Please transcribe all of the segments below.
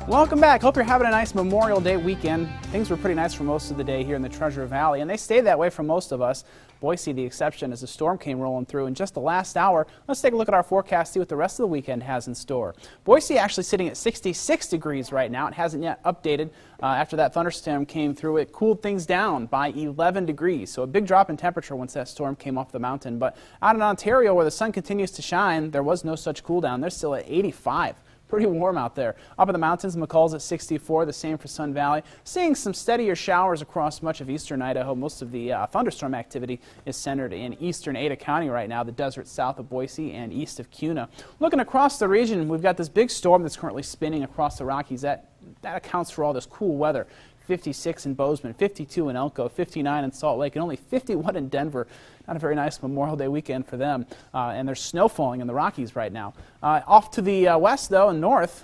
Welcome back. Hope you're having a nice Memorial Day weekend. Things were pretty nice for most of the day here in the Treasure Valley, and they stayed that way for most of us. Boise the exception as the storm came rolling through in just the last hour. Let's take a look at our forecast, see what the rest of the weekend has in store. Boise actually sitting at 66 degrees right now. It hasn't yet updated. After that thunderstorm came through, it cooled things down by 11 degrees. So a big drop in temperature once that storm came off the mountain. But out in Ontario, where the sun continues to shine, there was no such cool down. They're still at 85. Pretty warm out there. Up in the mountains, McCall's at 64, the same for Sun Valley. Seeing some steadier showers across much of eastern Idaho. Most of the thunderstorm activity is centered in eastern Ada County right now, the desert south of Boise and east of Kuna. Looking across the region, we've got this big storm that's currently spinning across the Rockies. That accounts for all this cool weather. 56 in Bozeman, 52 in Elko, 59 in Salt Lake, and only 51 in Denver. Not a very nice Memorial Day weekend for them. And there's snow falling in the Rockies right now. Off to the west, though, and north,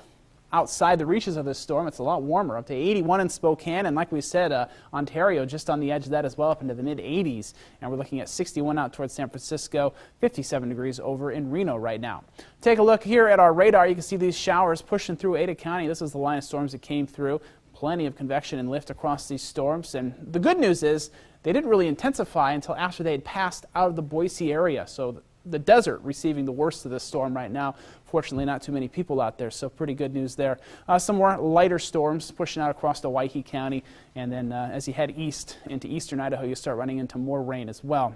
outside the reaches of this storm, it's a lot warmer, up to 81 in Spokane, and like we said, Ontario just on the edge of that as well, up into the mid-80s. And we're looking at 61 out towards San Francisco, 57 degrees over in Reno right now. Take a look here at our radar. You can see these showers pushing through Ada County. This is the line of storms that came through. Plenty of convection and lift across these storms, and the good news is they didn't really intensify until after they had passed out of the Boise area. So the desert receiving the worst of this storm right now. Fortunately, not too many people out there, so pretty good news there. Some more lighter storms pushing out across the Owyhee County, and then as you head east into eastern Idaho, you start running into more rain as well.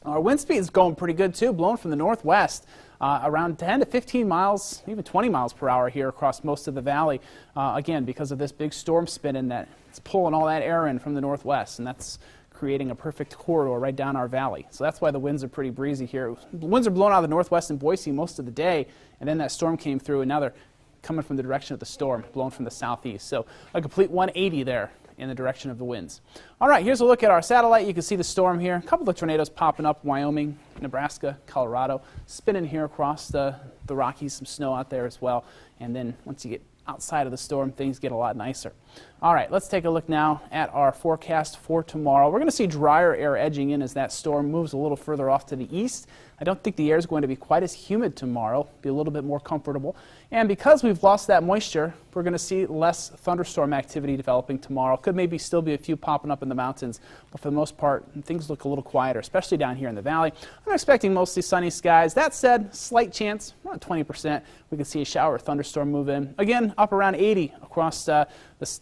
Our wind speed is going pretty good too, blowing from the northwest. Around 10 to 15 miles, even 20 miles per hour here across most of the valley. Again, because of this big storm spinning that it's pulling all that air in from the northwest, and that's creating a perfect corridor right down our valley. So that's why the winds are pretty breezy here. The winds are blowing out of the northwest in Boise most of the day, and then that storm came through, and now they're coming from the direction of the storm, blowing from the southeast. So a complete 180 there in the direction of the winds. All right, here's a look at our satellite. You can see the storm here. A couple of tornadoes popping up, Wyoming, Nebraska, Colorado, spinning here across the Rockies, some snow out there as well. And then once you get outside of the storm, things get a lot nicer. All right, let's take a look now at our forecast for tomorrow. We're going to see drier air edging in as that storm moves a little further off to the east. I don't think the air is going to be quite as humid tomorrow, be a little bit more comfortable. And because we've lost that moisture, we're going to see less thunderstorm activity developing tomorrow. Could maybe still be a few popping up in the mountains, but for the most part, things look a little quieter, especially down here in the valley. I'm expecting mostly sunny skies. That said, slight chance, around 20%, we could see a shower or thunderstorm move in. Again, up around 80 across the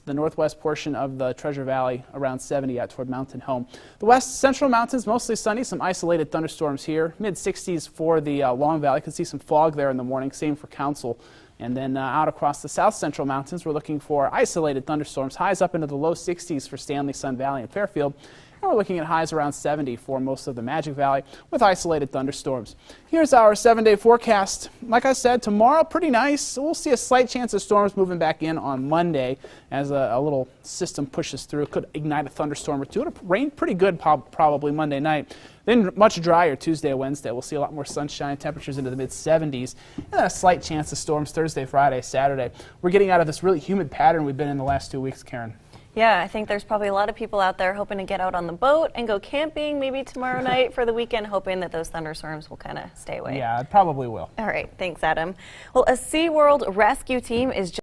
northwest portion of the Treasure Valley, around 70 out toward Mountain Home. The west central mountains, mostly sunny, some isolated thunderstorms here. Mid-60s for the Long Valley. Could see some fog there in the morning, same for Council. And then out across the south central mountains, we're looking for isolated thunderstorms, highs up into the low 60s for Stanley, Sun Valley, and Fairfield. And we're looking at highs around 70 for most of the Magic Valley with isolated thunderstorms. Here's our 7-day forecast. Like I said, tomorrow pretty nice. We'll see a slight chance of storms moving back in on Monday as a little system pushes through. It could ignite a thunderstorm or two. It'll rain pretty good probably Monday night. Then much drier Tuesday, Wednesday. We'll see a lot more sunshine, temperatures into the mid-70s, and then a slight chance of storms Thursday, Friday, Saturday. We're getting out of this really humid pattern we've been in the last 2 weeks, Karen. Yeah, I think there's probably a lot of people out there hoping to get out on the boat and go camping maybe tomorrow night for the weekend, hoping that those thunderstorms will kind of stay away. Yeah, it probably will. All right, thanks, Adam. Well, a SeaWorld rescue team is